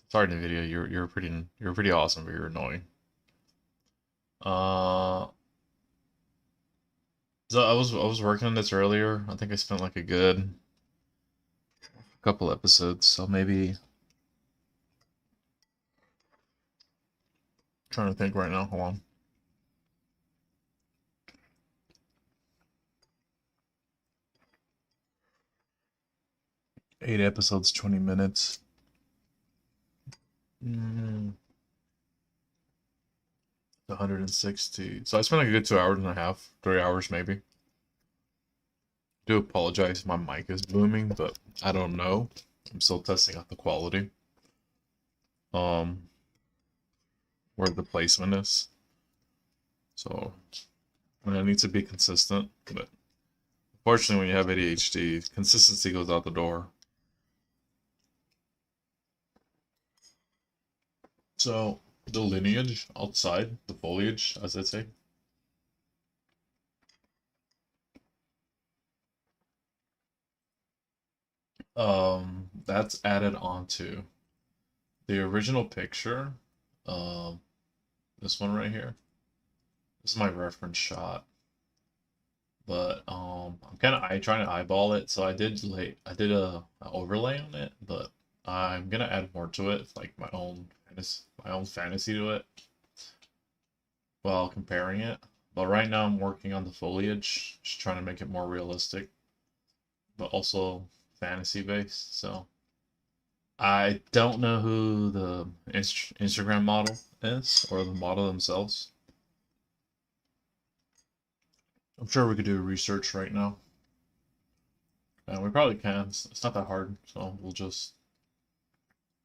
Sorry, Nvidia. You're pretty awesome, but you're annoying. Uh, so I was working on this earlier. I think I spent like a good couple episodes. So maybe trying to think right now. Hold on. 8 episodes, 20 minutes. 160. So I spent like a good 2 hours and a half, 3 hours maybe. Do apologize if my mic is booming, but I don't know. I'm still testing out the quality. Um, where the placement is. So I need to be consistent, but unfortunately, when you have ADHD, consistency goes out the door. So the lineage outside, the foliage, as I say, that's added onto the original picture. Um, this one right here. This is my reference shot, but I'm kind of trying to eyeball it. So I did a overlay on it, but I'm gonna add more to it, like my own fantasy to it, while comparing it. But right now I'm working on the foliage, just trying to make it more realistic, but also fantasy based. So I don't know who the Instagram model is or the model themselves. I'm sure we could do research right now. And we probably can. It's not that hard, so we'll just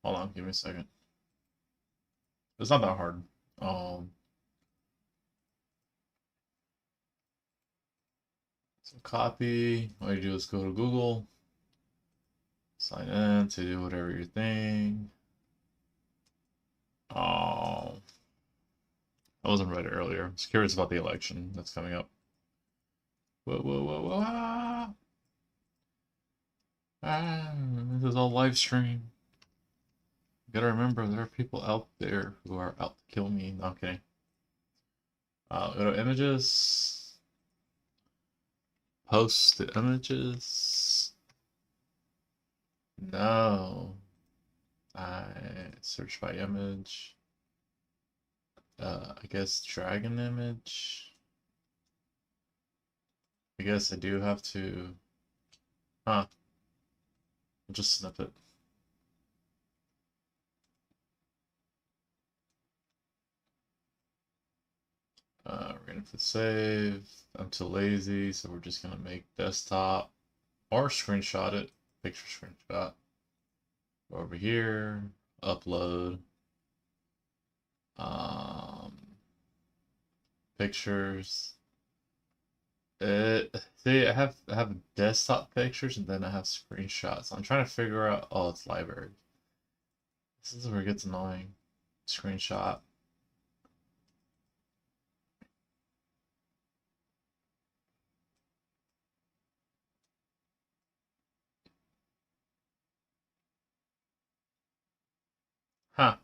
hold on. Give me a second. It's not that hard. Um, so copy. All you do is go to Google, sign in to do whatever your thing. Oh, I wasn't ready earlier. I was curious about the election that's coming up. Whoa, whoa, whoa, whoa! This is all live stream. You gotta remember, there are people out there who are out to kill me. No, I'm kidding. Go to images, post the images. No, I search by image. I guess drag an image. I guess I do have to. Huh? I'll just snip it. We're gonna have to save. I'm too lazy, so we're just gonna make desktop or screenshot it. Picture screenshot. Go over here, upload. Um, pictures. See, I have desktop pictures and then I have screenshots. I'm trying to figure out. Oh, it's library. This is where it gets annoying. Screenshot. Huh.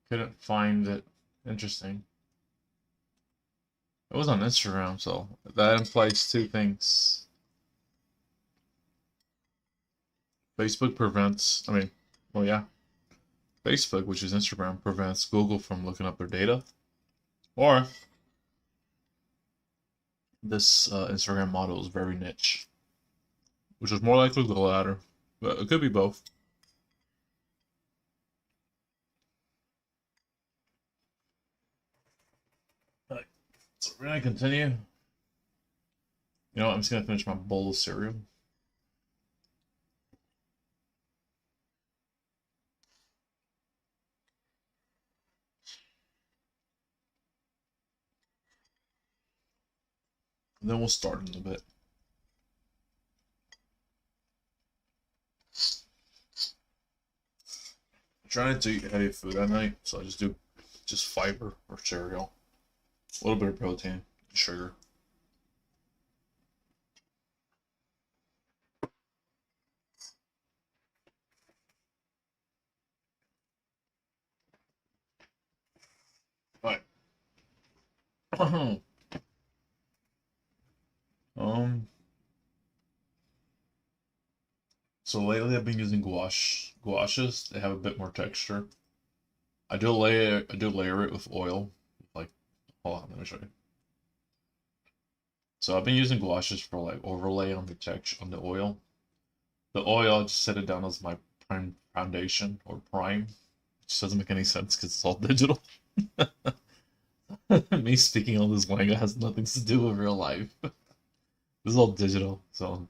Couldn't find it. Interesting. It was on Instagram, so that implies two things. Facebook prevents, I mean, well, yeah, Facebook, which is Instagram, prevents Google from looking up their data. Or this Instagram model is very niche, which is more likely the latter, but it could be both. Alright, so we're gonna continue. You know what, I'm just gonna finish my bowl of cereal. And then we'll start in a bit. I'm trying to eat heavy food at night, so I just do just fiber or cereal. A little bit of protein, sugar. Um, so lately I've been using gouaches. They have a bit more texture. I do layer it with oil. Like, hold on, let me show you. So I've been using gouaches for like overlay on the texture on the oil. The oil, I just set it down as my prime foundation or prime. Which doesn't make any sense because it's all digital. Me speaking all this language has nothing to do with real life. This is all digital. So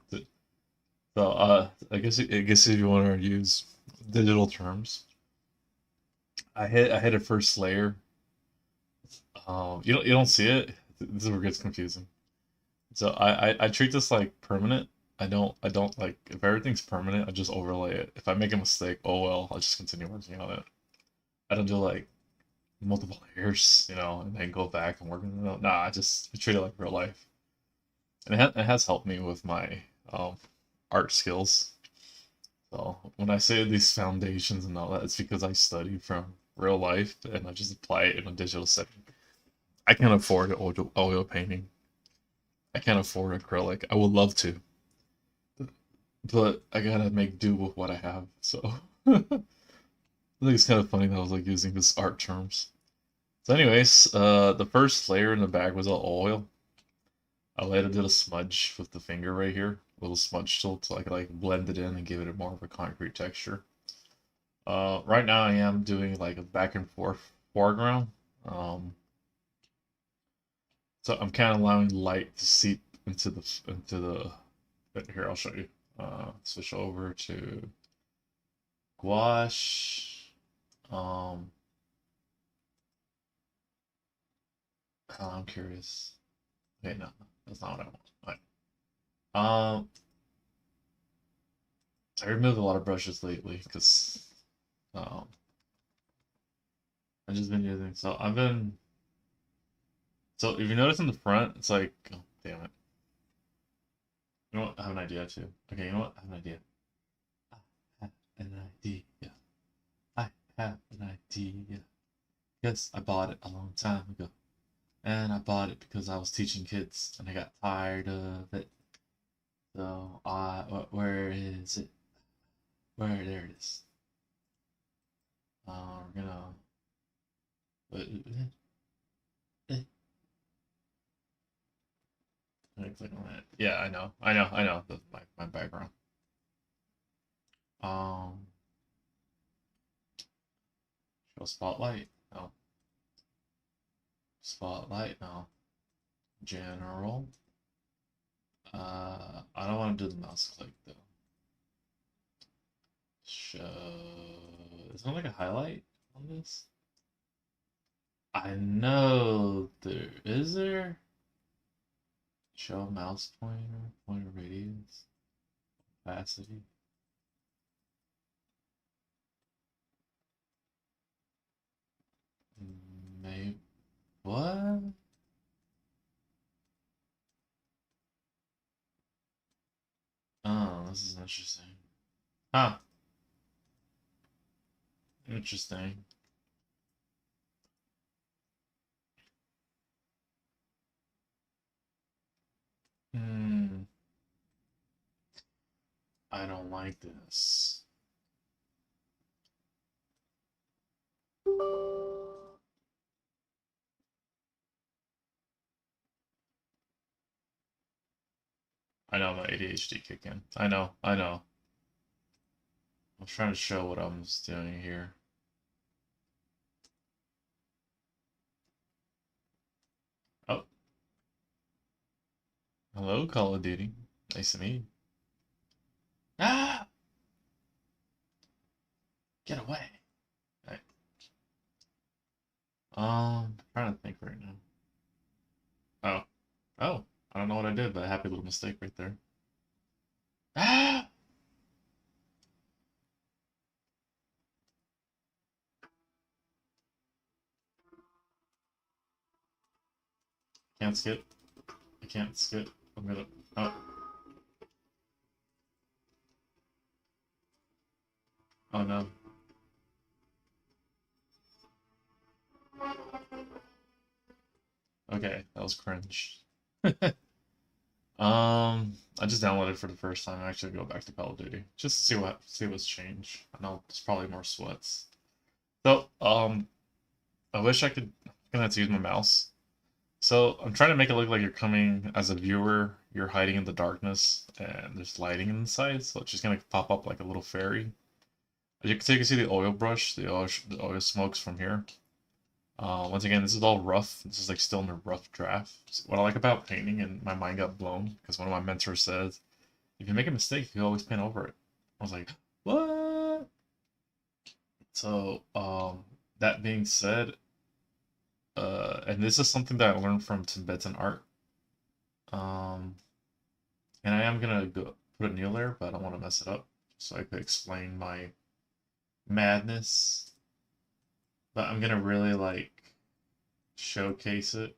I guess if you want to use digital terms, I hit a first layer. You don't see it. This is where it gets confusing. So I treat this like permanent. I don't like if everything's permanent, I just overlay it. If I make a mistake, oh well, I'll just continue working on it. I don't do like multiple layers, and then go back and work on it. Nah, I treat it like real life. And it has helped me with my um art skills. So when I say these foundations and all that, it's because I study from real life and I just apply it in a digital setting. I can't afford oil painting. I can't afford acrylic. I would love to, but I gotta make do with what I have. So I think it's kind of funny that I was like using this art terms. So, anyways, the first layer in the bag was all oil. I later did a smudge with the finger right here, a little smudge tool to like blend it in and give it a more of a concrete texture. Right now I am doing like a back and forth foreground. Um, so I'm kind of allowing light to seep into the. Here, I'll show you. Switch over to gouache. Um, I'm curious. Okay, no, that's not what I want. All right. I removed a lot of brushes lately because um, I've just been using. So if you notice in the front, it's like, oh, damn it. You know what? I have an idea too. Okay, you know what? I have an idea. I have an idea. I have an idea. Yes, I bought it a long time ago. And I bought it because I was teaching kids and I got tired of it. So where is it? There it is. We're gonna. Let me click on that. Yeah, I know. That's my background. Um, show spotlight. No. Spotlight. No. General. I don't want to do the mouse click though. Show. Is there like a highlight on this? I know there is there. Show mouse pointer radius, opacity. Maybe what? Oh, this is interesting. Huh. Interesting. Hmm. I don't like this. I know my ADHD kick in. I know. I'm trying to show what I'm doing here. Oh, hello, Call of Duty. Nice to meet you. Ah! Get away. Right. Trying to think right now. Oh. Oh. I don't know what I did, but a happy little mistake right there. Ah! Can't skip. I can't skip. I'm gonna. Oh. Oh no. Okay, that was cringe. I just downloaded it for the first time. I actually go back to Call of Duty just to see what's changed. I know there's probably more sweats. So, I wish I could. I'm gonna have to use my mouse. So I'm trying to make it look like you're coming as a viewer. You're hiding in the darkness, and there's lighting inside. So it's just gonna pop up like a little fairy. As you can see the oil brush, the oil smokes from here. Once again, this is all rough. This is like still in a rough draft. So what I like about painting, and my mind got blown because one of my mentors says, if you make a mistake, you always paint over it. I was like, what? So, that being said, and this is something that I learned from Tibetan art. Um, and I am gonna go put a new layer, but I don't want to mess it up, so I could explain my madness. But I'm gonna really like showcase it.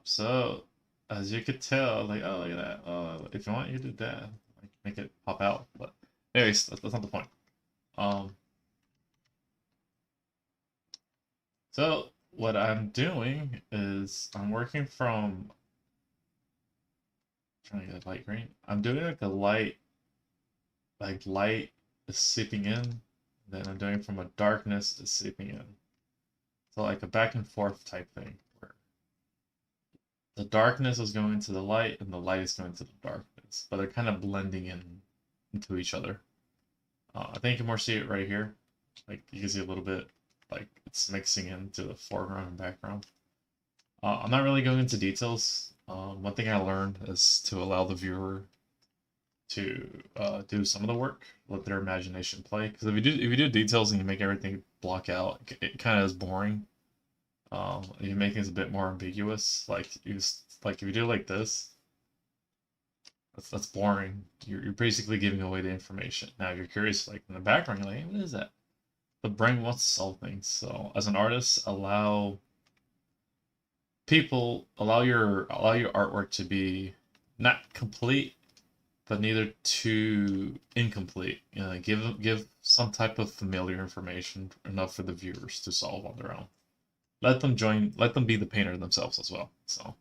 So as you could tell, like, oh, look at that. Oh, if you want, you do that. Like, make it pop out. But anyways, that's not the point. Um, so what I'm doing is I'm working from trying to get a light green. I'm doing like a light is seeping in, then I'm doing from a darkness is seeping in. So like a back and forth type thing where the darkness is going to the light and the light is going to the darkness, but they're kind of blending in into each other. I think you can more see it right here. Like you can see a little bit like it's mixing into the foreground and background. I'm not really going into details. One thing I learned is to allow the viewer to do some of the work, let their imagination play. Because if you do details and you make everything block out, it kind of is boring. If you make things a bit more ambiguous, like if you do like this, that's boring. You're basically giving away the information. Now, if you're curious, like in the background, you're like, hey, what is that? The brain wants to solve things. So, as an artist, allow your artwork to be not complete but neither too incomplete. Give some type of familiar information enough for the viewers to solve on their own. Let them join. Let them be the painter themselves as well. So,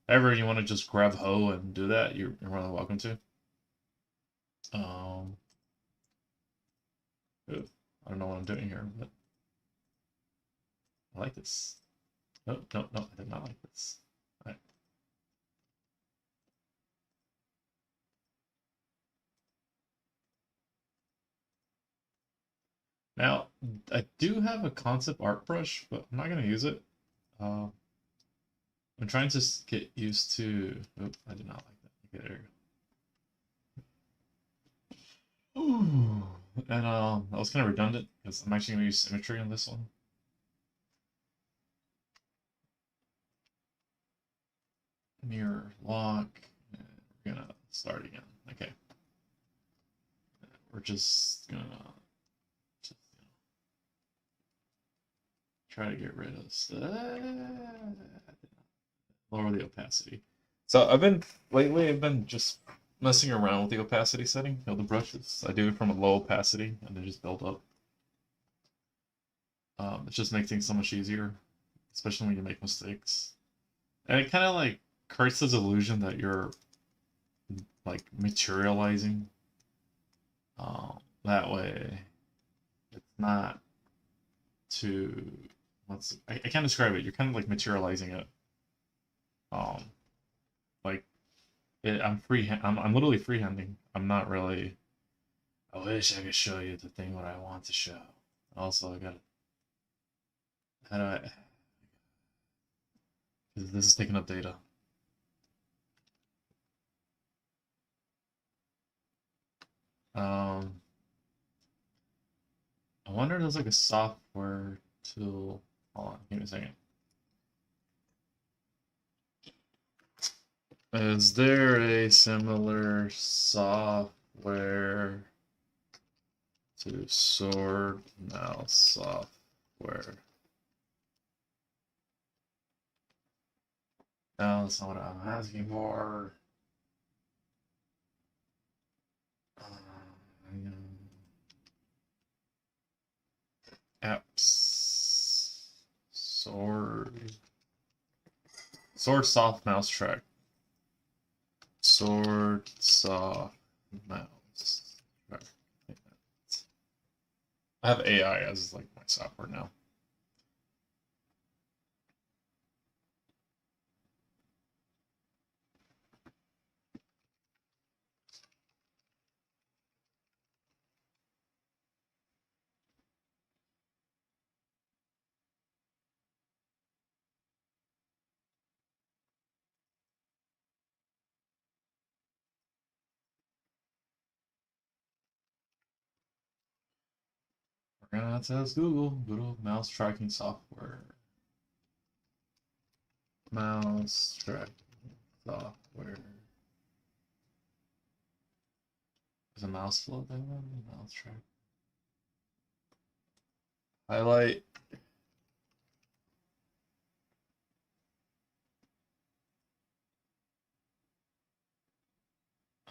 however you want to just grab a hoe and do that, you're more than welcome to. Um, I don't know what I'm doing here, but I like this. No, no, no, I did not like this. All right. Now, I do have a concept art brush, but I'm not going to use it. Uh, I'm trying to get used to. Oh, I did not like that. Okay, there you go. Ooh. And that was kind of redundant because I'm actually going to use symmetry on this one. Mirror lock. And we're gonna start again. Okay. We're just gonna try to get rid of lower the opacity. So I've been just messing around with the opacity setting of the brushes. I do it from a low opacity and then just build up. It just makes things so much easier, especially when you make mistakes. And it kind of like creates this illusion that you're like materializing. That way, it's not too. I can't describe it. You're kind of like materializing it. Um, like I'm literally freehanding. I'm not really. I wish I could show you the thing what I want to show. Also, I gotta. How do I? This is taking up data. Um, I wonder if there's like a software tool. Hold on, give me a second. Is there a similar software to Sword Mouse software? No, that's not what I'm asking for. Apps. Sword Sword soft mouse track. Sword soft mouse track. I have AI as like my software now. We're gonna have to ask Google mouse tracking software. Mouse tracking software. Is a mouse flow there? Mouse track. Highlight.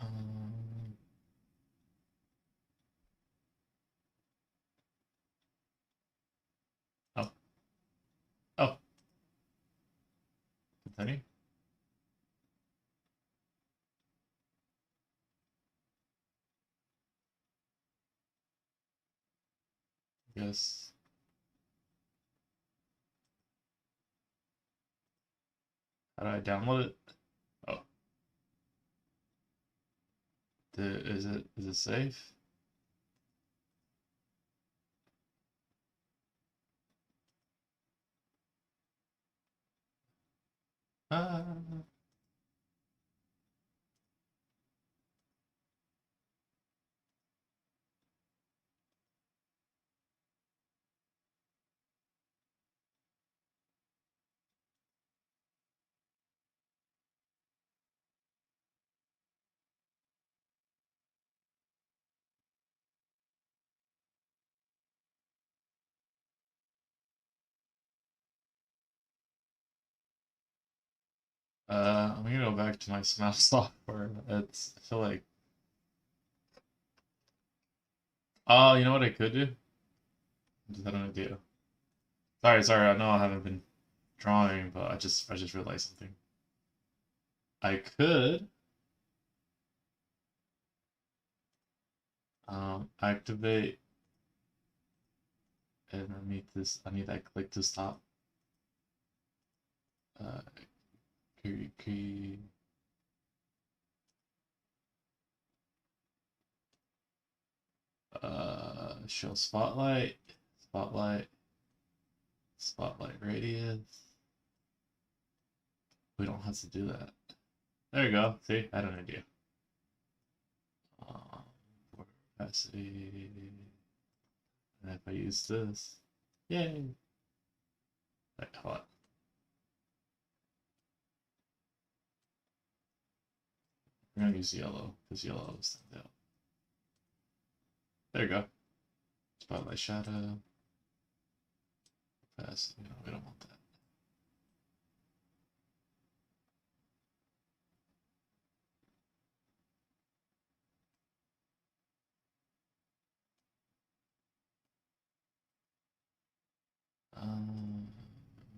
Um, oh. Oh. Continue. Yes. How do I download it? Oh. Is it safe? Ah. I'm gonna go back to my mouse software. I feel like. Oh, you know what I could do? I just had an idea. Sorry. I know I haven't been drawing, but I just realized something. I could activate and I need this. I need that click to stop. Uh, key. Show spotlight, spotlight radius. We don't have to do that. There you go. See, I had an idea. Opacity. And if I use this, yay! Right, hold on. I'm gonna use yellow because yellow is stands out. There you go. Spotlight shadow. Opacity. No, we don't want that.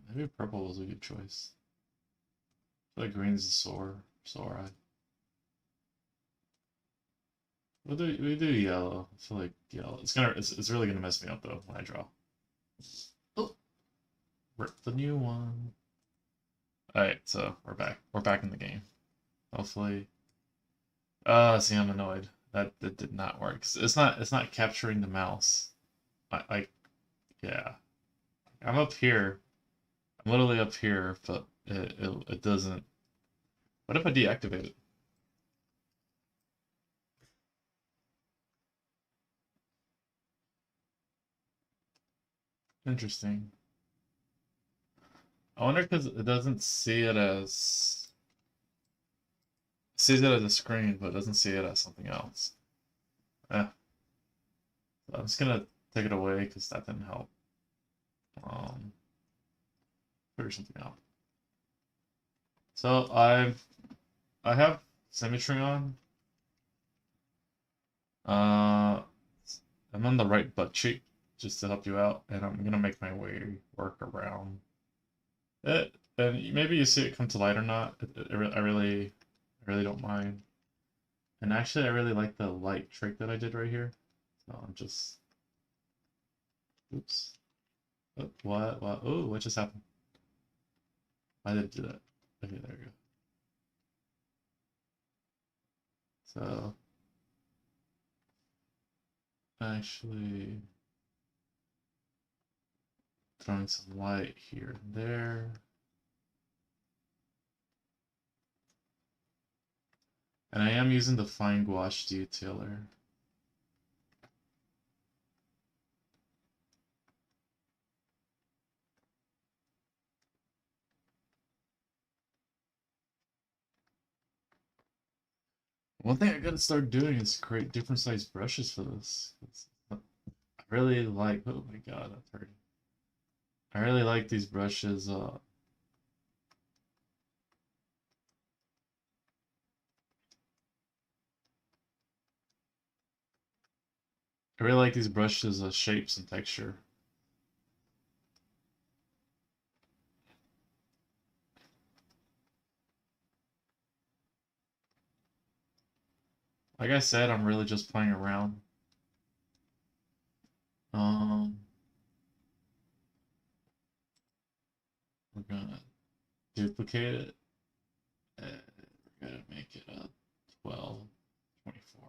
Maybe purple was a good choice. I feel like green's a sore eye. We do yellow. I feel like yellow. It's really gonna mess me up though when I draw. Oh, rip the new one. All right, so we're back. We're back in the game. Hopefully. See, I'm annoyed. That did not work. It's not capturing the mouse. Yeah. I'm up here. I'm literally up here, but it doesn't. What if I deactivate it? Interesting. I wonder because it doesn't see it as sees it as a screen, but it doesn't see it as something else. Yeah. I'm just gonna take it away because that didn't help. Figure something out. So I have symmetry on. I'm on the right butt cheek just to help you out, and I'm gonna make my way work around it. And maybe you see it come to light or not. I really don't mind. And actually, I really like the light trick that I did right here. So I'm just, oops. Oh, what? Oh, what just happened? Why did it do that? Okay, there we go. So, actually, throwing some light here and there. And I am using the fine gouache detailer. One thing I gotta start doing is create different size brushes for this. I really like, oh my god, that's hurting. I really like these brushes. I really like these brushes' shapes and texture. Like I said, I'm really just playing around. Um, we're gonna duplicate it. And we're gonna make it a 12, 24.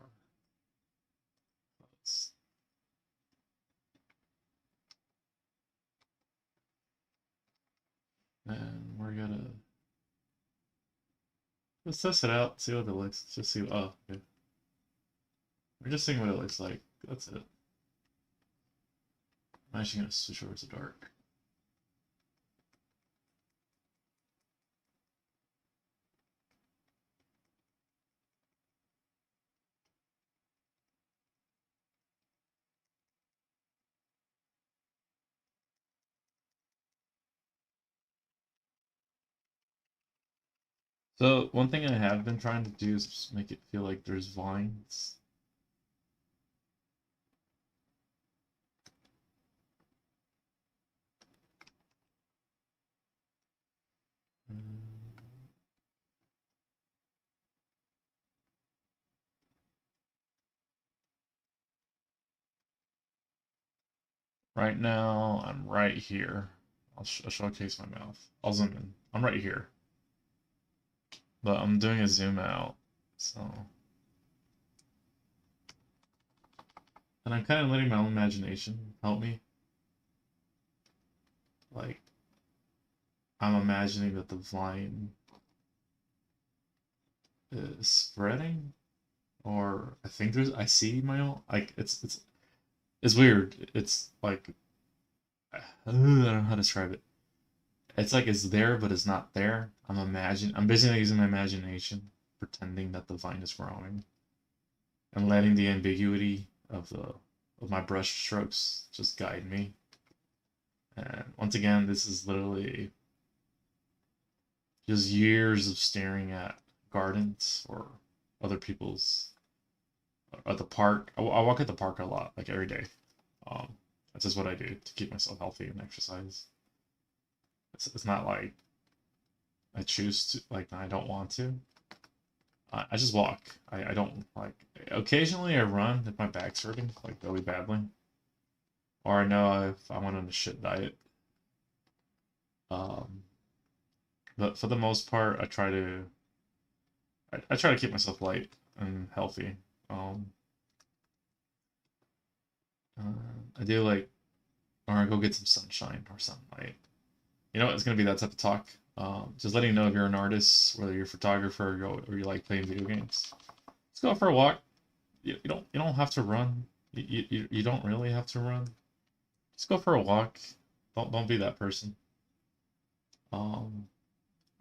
Let's, and we're gonna let's test it out, see what it looks. Just see. Oh, okay. We're just seeing what it looks like. That's it. I'm actually gonna switch over to dark. So one thing I have been trying to do is just make it feel like there's vines. Right now, I'm right here. I'll showcase my mouth. I'll zoom in. I'm right here. But I'm doing a zoom out. So. And I'm kind of letting my own imagination help me. Like, I'm imagining that the vine is spreading. Or I think I see my own, like, it's weird. It's like, I don't know how to describe it. It's like it's there, but it's not there. I'm basically using my imagination, pretending that the vine is growing, and letting the ambiguity of my brush strokes just guide me. And once again, this is literally just years of staring at gardens or other people's at the park. I walk at the park a lot, like every day. That's just what I do to keep myself healthy and exercise. It's not like I choose to, like I don't want to. I just walk. I don't like. Occasionally I run if my back's hurting, like really badly, or I know if I'm on a shit diet. Um, but for the most part, I try to keep myself light and healthy. Um, I do like, or I go get some sunshine or sunlight. You know, it's gonna be that type of talk. Just letting you know if you're an artist, whether you're a photographer or you like playing video games. Let's go for a walk. You don't have to run. You don't really have to run. Just go for a walk. Don't be that person. Um,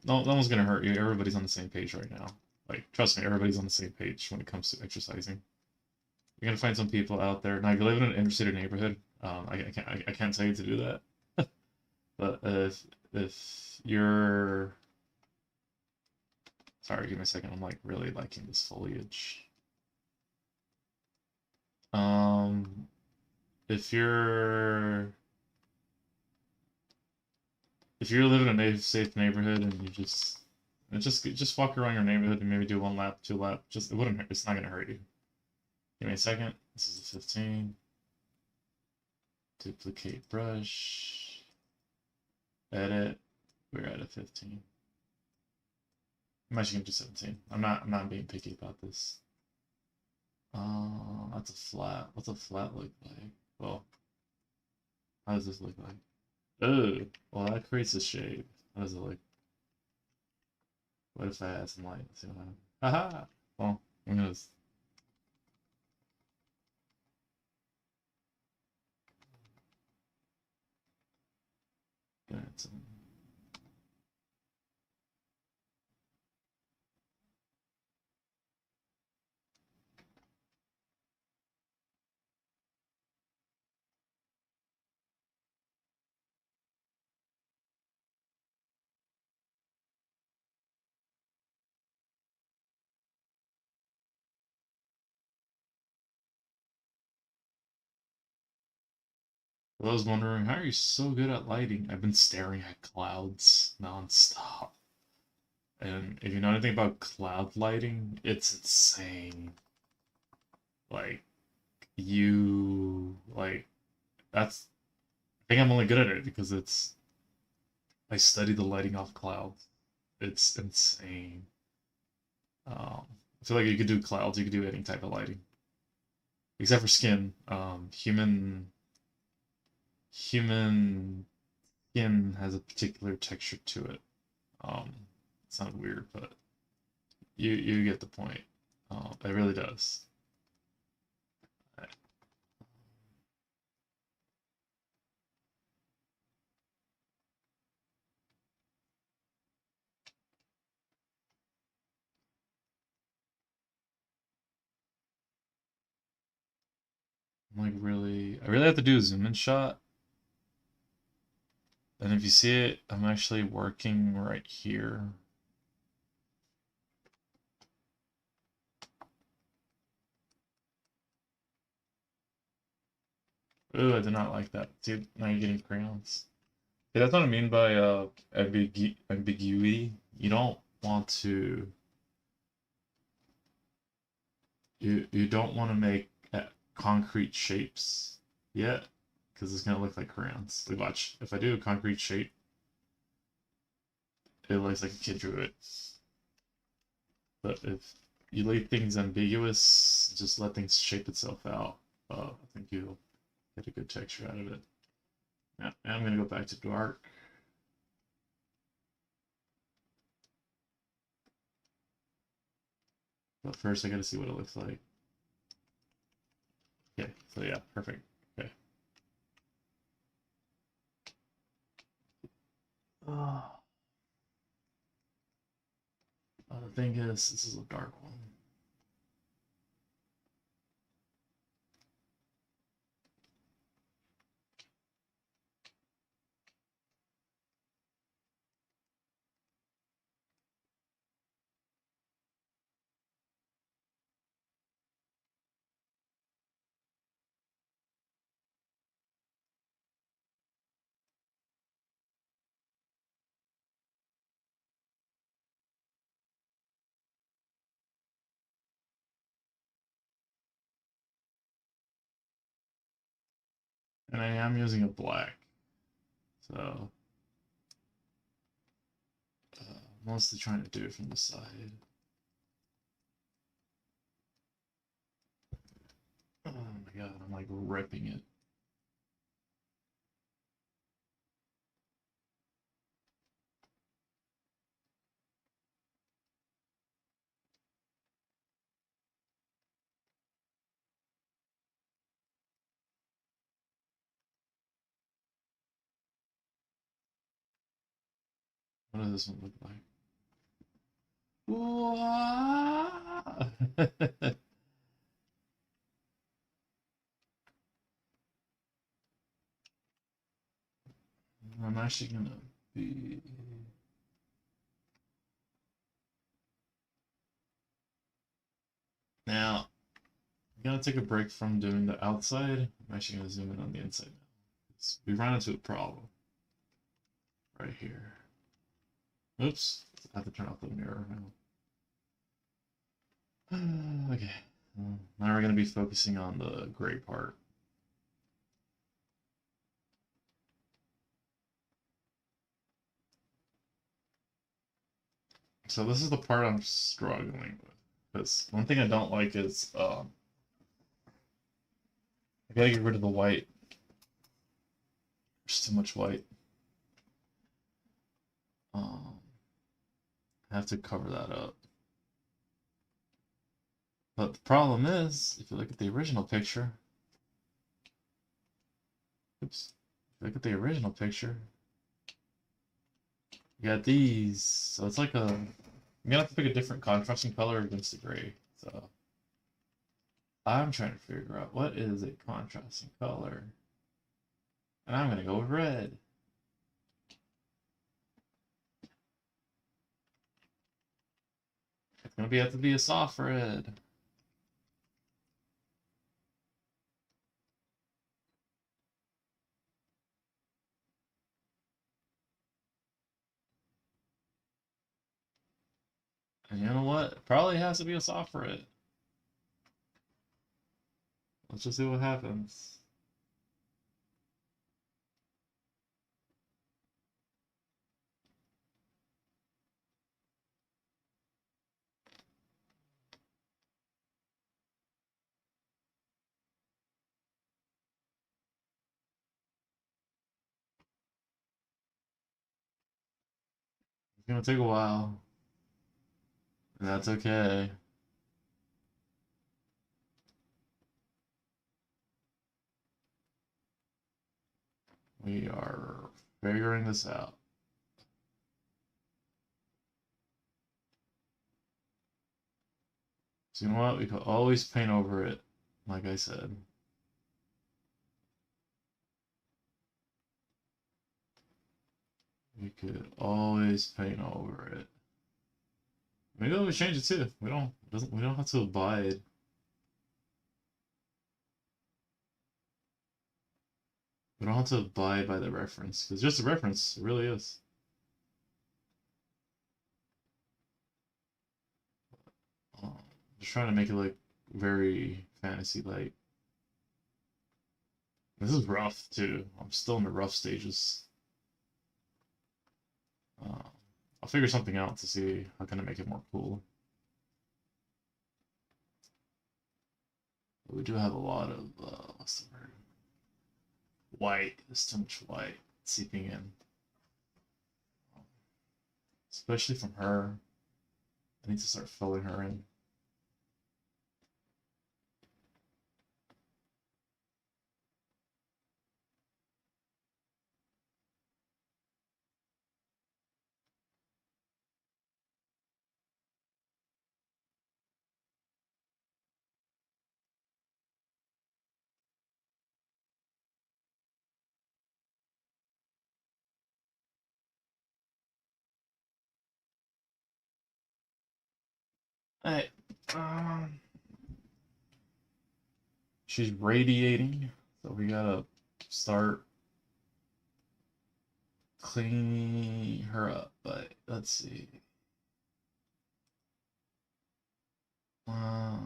no one's gonna hurt you. Everybody's on the same page right now. Like trust me, everybody's on the same page when it comes to exercising. You're gonna find some people out there. Now, if you live in an inner city neighborhood, I can't tell you to do that. But if you're sorry, give me a second. I'm like really liking this foliage. Um, if you're if you're living in a safe neighborhood and you just walk around your neighborhood and maybe do 1 lap, 2 lap, just it wouldn't hurt, it's not gonna hurt you. Give me a second. This is a 15. Duplicate brush. Edit. We're at a 15. I'm actually gonna do 17. I'm not being picky about this. That's a flat. What's a flat look like? Well, how does this look like? Oh, well that creates a shape. How does it look? What if I add some light? Let's see what happens. Haha! Well, I'm gonna add some. For those wondering, how are you so good at lighting? I've been staring at clouds nonstop. And if you know anything about cloud lighting, it's insane. Like, that's, I think I'm only good at it because I study the lighting off clouds. It's insane. I feel like you could do clouds, you could do any type of lighting. Except for skin. Human skin has a particular texture to it. It sounds weird, but you get the point. It really does. I'm like I really have to do a zoom in shot. And if you see it, I'm actually working right here. Ooh, I did not like that. See, now you're getting crayons. Yeah, that's what I mean by ambiguity. You don't want to. You don't want to make concrete shapes yet, because it's gonna look like crayons. Like, watch, if I do a concrete shape, it looks like a kid drew it. But if you leave things ambiguous, just let things shape itself out. I think you'll get a good texture out of it. Yeah, and I'm gonna go back to dark. But first I gotta see what it looks like. Okay, so yeah, perfect. Okay. The thing is, this is a dark one. And I am using a black. So, mostly trying to do it from the side. Oh my god, I'm like ripping it. What does this one look like? I'm actually gonna be. Now, I'm gonna take a break from doing the outside. I'm actually gonna zoom in on the inside now. We ran into a problem. right here. Oops, I have to turn off the mirror now. Okay, now we're going to be focusing on the gray part. So this is the part I'm struggling with. Because one thing I don't like is I gotta get rid of the white. There's too much white. I have to cover that up. But the problem is, if you look at the original picture, oops, if you look at the original picture, you got these. So it's like I'm gonna have to pick a different contrasting color against the gray. So I'm trying to figure out what is a contrasting color. And I'm gonna go with red. It's gonna have to be a soft red. And you know what? It probably has to be a soft red. Let's just see what happens. It's gonna take a while. And that's okay. We are figuring this out. So you know what? We could always paint over it, like I said. We could always paint over it. Maybe we change it too. We don't have to abide. We don't have to abide by the reference, because just a reference, it really is. Just trying to make it look very fantasy-like. This is rough too. I'm still in the rough stages. I'll figure something out to see how can I make it more cool. But we do have a lot of what's the word? White. There's too much white seeping in, especially from her. I need to start filling her in. Alright. She's radiating, so we gotta start cleaning her up. But let's see. We're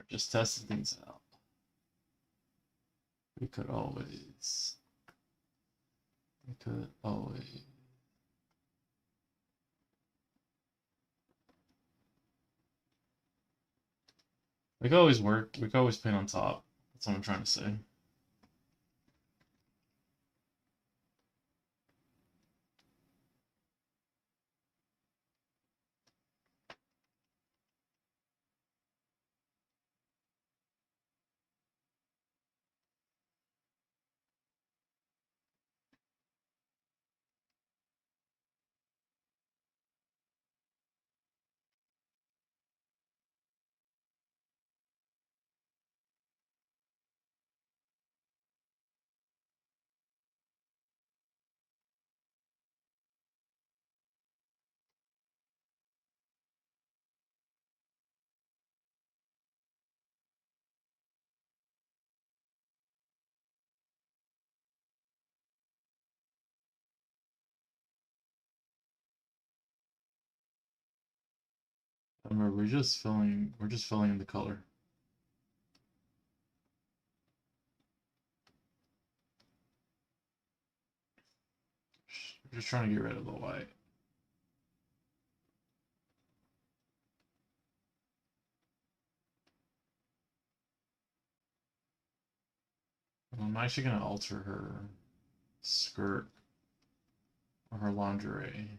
just testing things out. We could always. We could always. We could always work. We could always paint on top. That's what I'm trying to say. Remember, we're just filling in the color. We're just trying to get rid of the white. I'm actually gonna alter her skirt or her lingerie.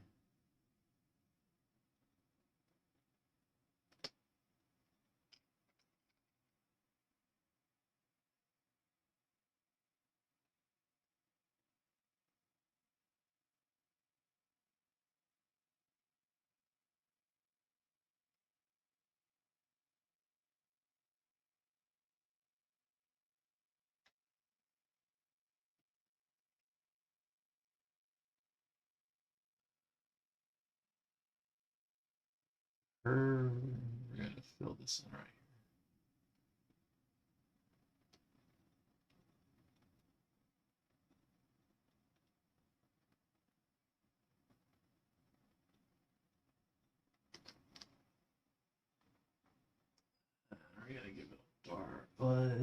We're gonna fill this in right here. We gotta give it a dark, but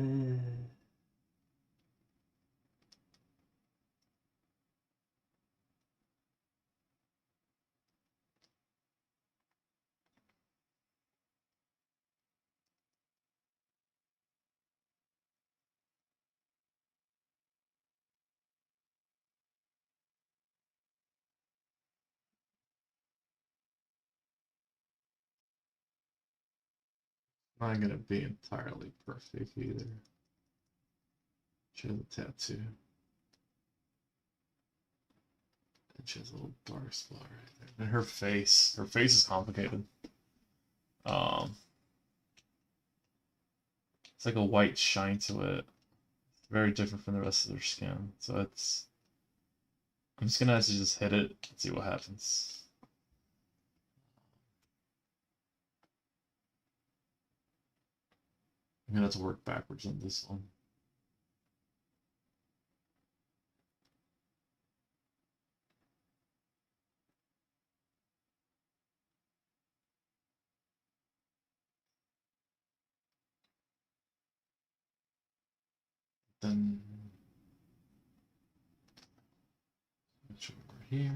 not gonna be entirely perfect either. She has a tattoo. And she has a little dark spot right there. And her face is complicated. Um, it's like a white shine to it. Very different from the rest of their skin. So I'm just gonna actually just hit it and see what happens. I'm gonna have to work backwards on this one. Then switch over here.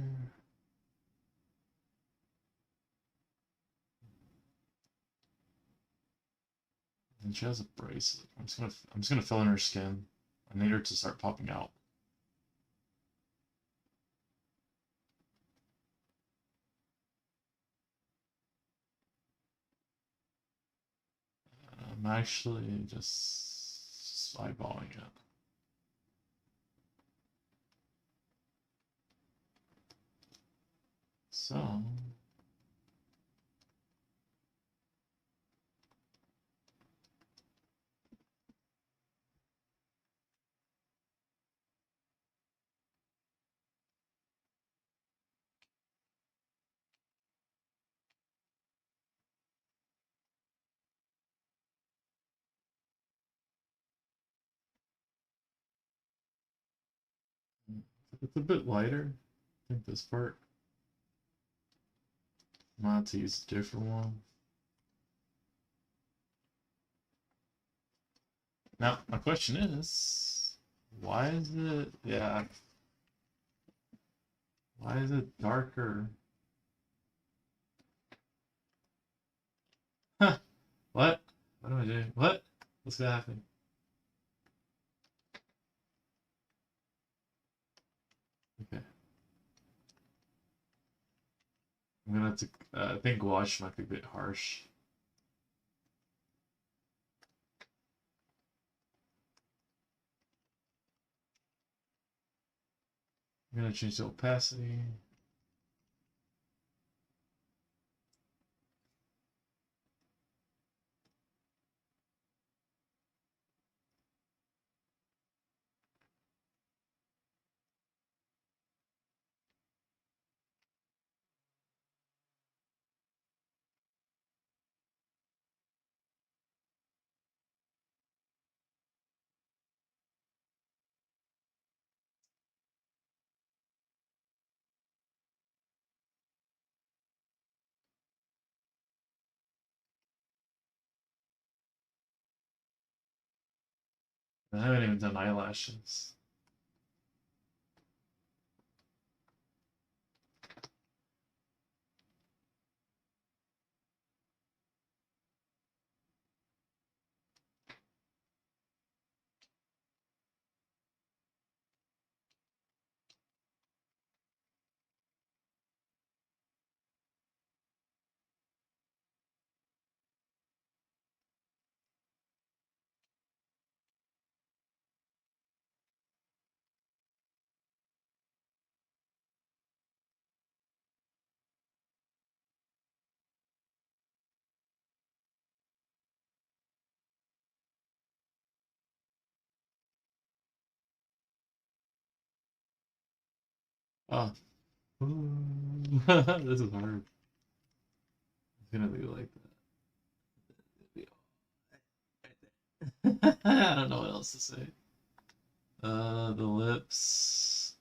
And she has a bracelet. I'm just gonna fill in her skin. I need her to start popping out. I'm actually just eyeballing it. So it's a bit lighter. I think this part. I'm gonna have to use a different one. Now, my question is, why is it, yeah, why is it darker? Huh, what? What am I doing? What? What's gonna happen? Okay. I'm gonna have to, I think gouache might be a bit harsh. I'm gonna change the opacity. I haven't even done eyelashes. Oh. This is hard. It's gonna be like that. I don't know what else to say. The lips.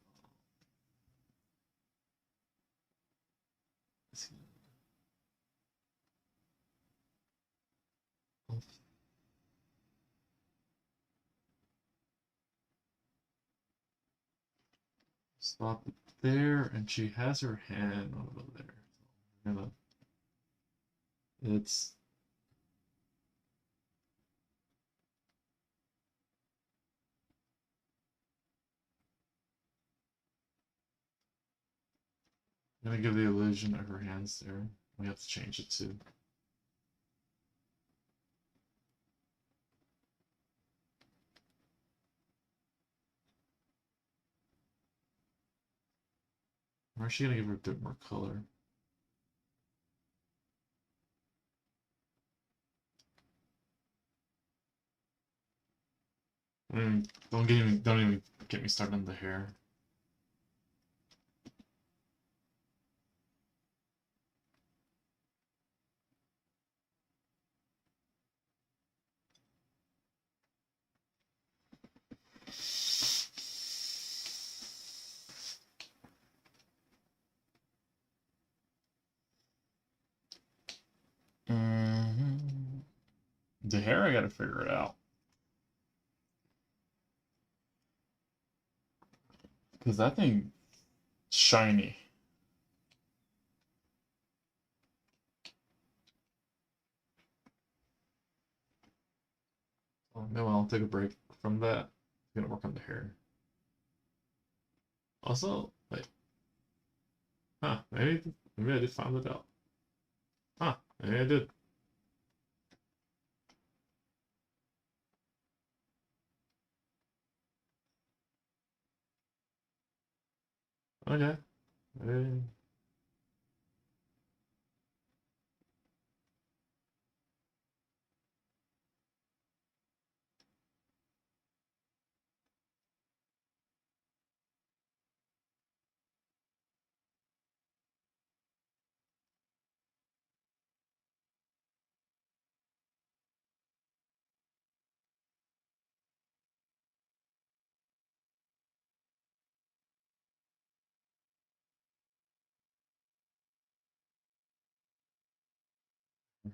Stop it there, and she has her hand over there. Gonna, it's gonna give the illusion of her hands there. We have to change it too. Or is she gonna give her a bit more color? Don't even get me started on the hair. The hair, I gotta figure it out. Because that thing shiny. Oh, no, I'll take a break from that. I'm gonna work on the hair. Also, wait. Huh, maybe I did find it out. Huh, maybe I did. Okay. Maybe.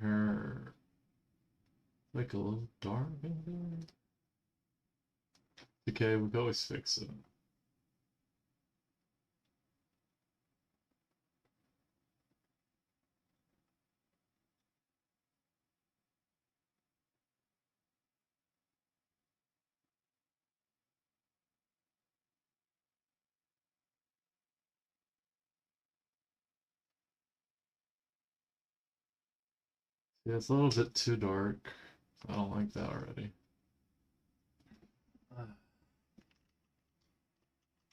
Her like a little dark in there. Okay, we can always fix it. Yeah, it's a little bit too dark. I don't like that already.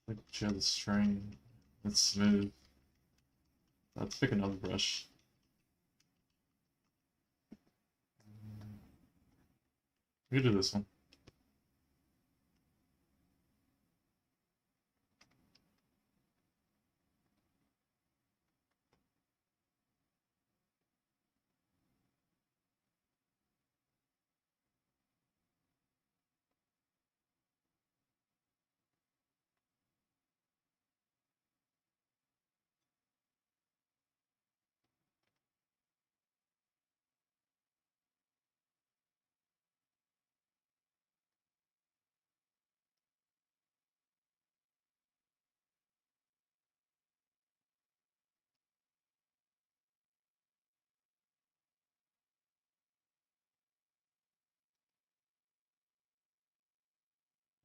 Like she had the string. It's smooth. Let's pick another brush. We can do this one.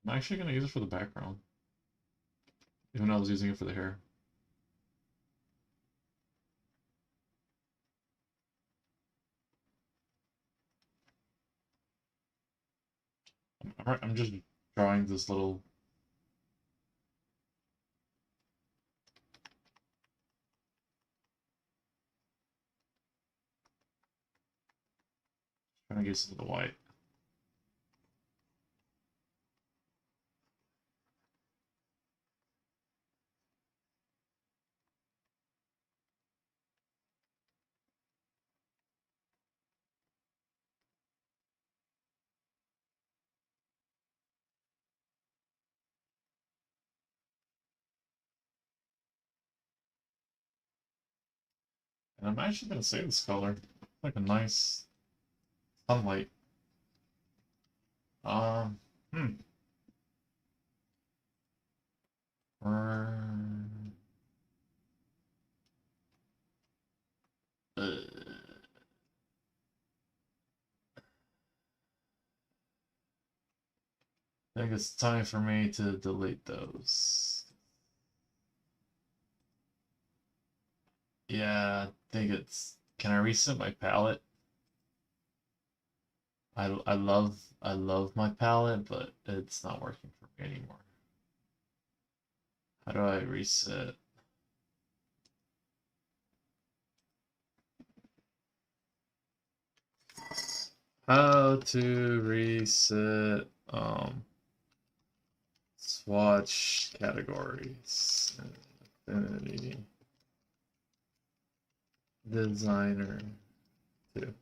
I'm actually gonna use it for the background, even though I was using it for the hair. I'm just drawing this little. Trying to get some of the white. And I'm actually gonna save this color. Like a nice sunlight. Um, hmm. I think it's time for me to delete those. Yeah, I think it's. Can I reset my palette? I love my palette, but it's not working for me anymore. How do I reset? How to reset swatch categories. Infinity Designer 2.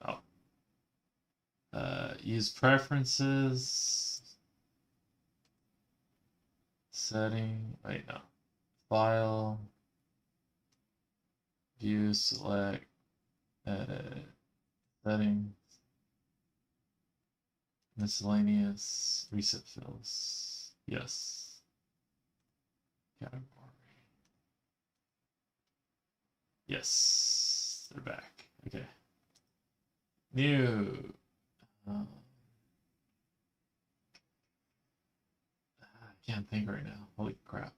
Oh. Use preferences. Setting. Wait, no. File. View, select, edit, settings, miscellaneous, reset fills. Yes. Category. Yes. They're back. Okay. New. I can't think right now. Holy crap.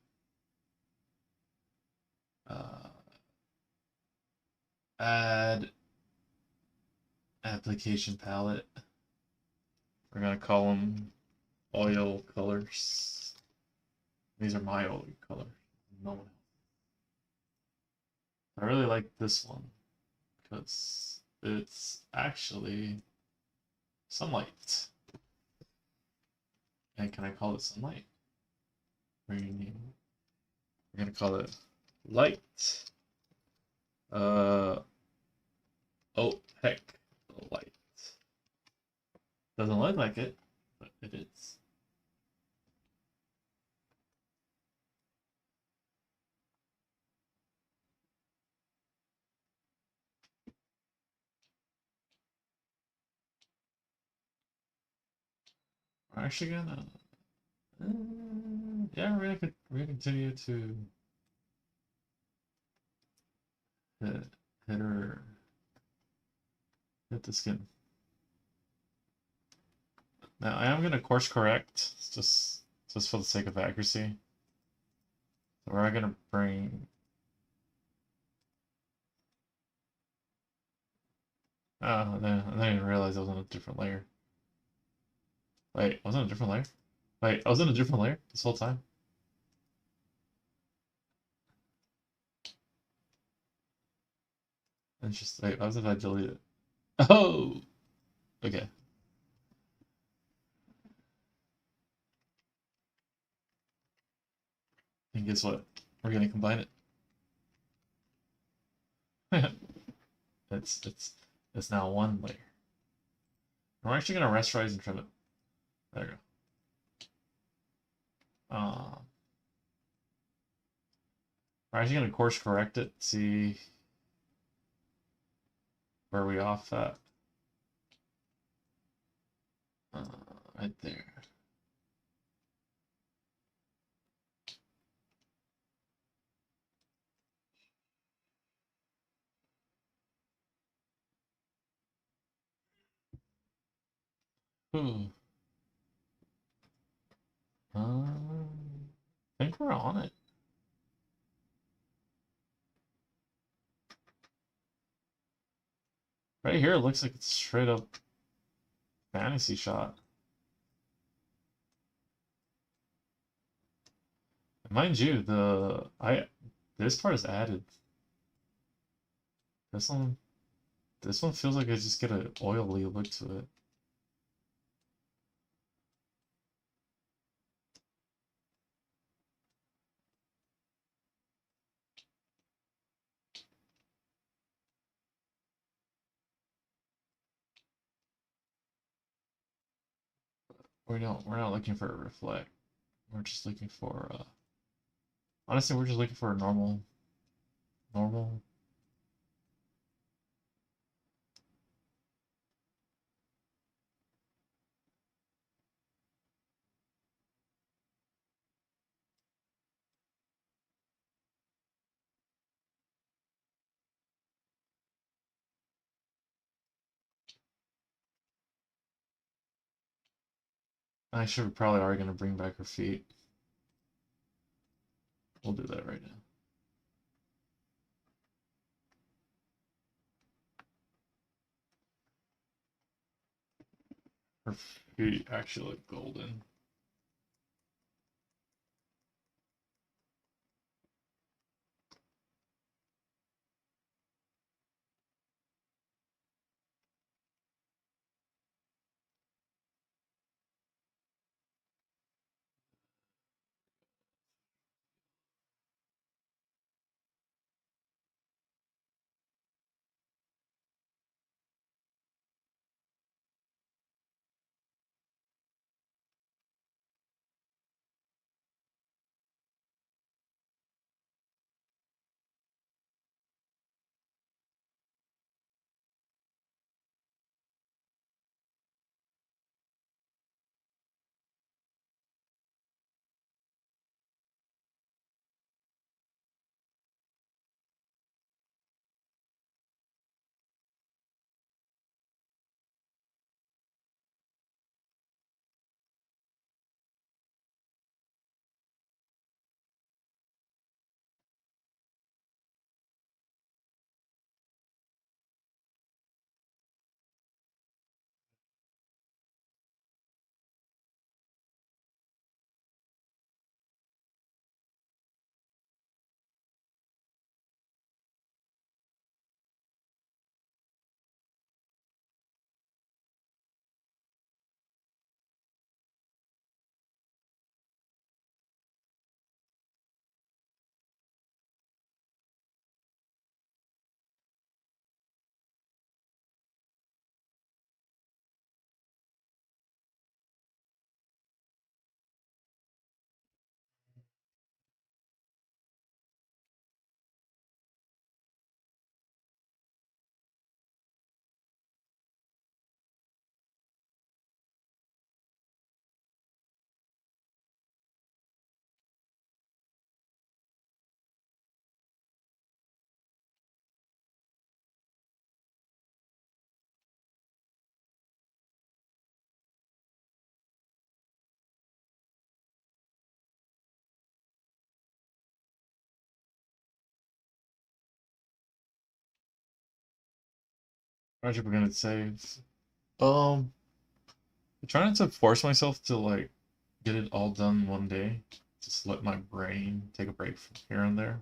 Add application palette. We're gonna call them oil colors. These are my oil colors. No one else. I really like this one because it's actually sunlight. And can I call it sunlight? We're gonna call it light. Oh heck, light. Doesn't look like it, but it is. We're actually gonna. Yeah, we're gonna continue to hit her hit the skin. Now I am gonna course correct just for the sake of accuracy. So we're gonna bring. Oh, I didn't even realize I was on a different layer. Wait, I was on a different layer? Wait, I was in a different layer this whole time? Interesting. Wait, why did I delete it? Oh! Okay. And guess what? We're gonna combine it. It's now one layer. We're actually gonna rasterize and trim it. There we go. We're actually gonna course correct it, see where we off at. Right there. I think we're on it. Right here, it looks like it's straight up fantasy shot. Mind you, this part is added. This one feels like I just get an oily look to it. We're not looking for a reflect. We're just looking for honestly, we're just looking for a normal. Actually, we're probably are gonna bring back her feet. We'll do that right now. Her feet actually look golden. Roger, we're gonna save. I'm trying to force myself to like get it all done one day. Just let my brain take a break from here and there.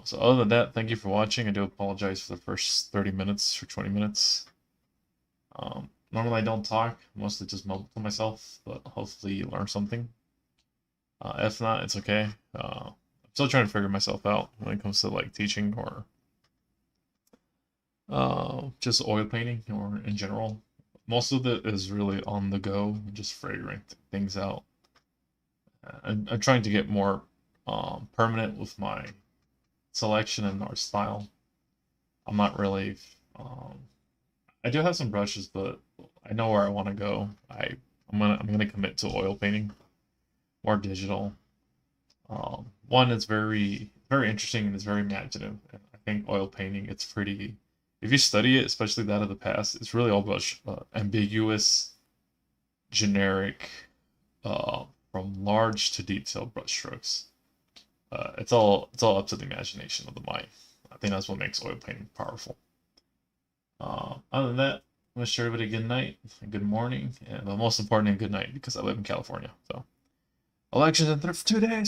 So other than that, thank you for watching. I do apologize for the first 30 minutes or 20 minutes. Normally I don't talk, mostly just mumble to myself, but hopefully you learn something. If not, it's okay. I'm still trying to figure myself out when it comes to like teaching or just oil painting or in general. Most of it is really on the go, just figuring things out. I'm trying to get more permanent with my selection and art style. I'm not really. I do have some brushes, but I know where I want to go. I'm gonna commit to oil painting, more digital. One is very interesting and it's very imaginative. And I think oil painting it's pretty if you study it, especially that of the past, it's really all about ambiguous, generic, from large to detailed brushstrokes. It's all up to the imagination of the mind. I think that's what makes oil painting powerful. Other than that, I wish everybody a good night, a good morning, and most importantly, a good night because I live in California. So, elections in 2 days.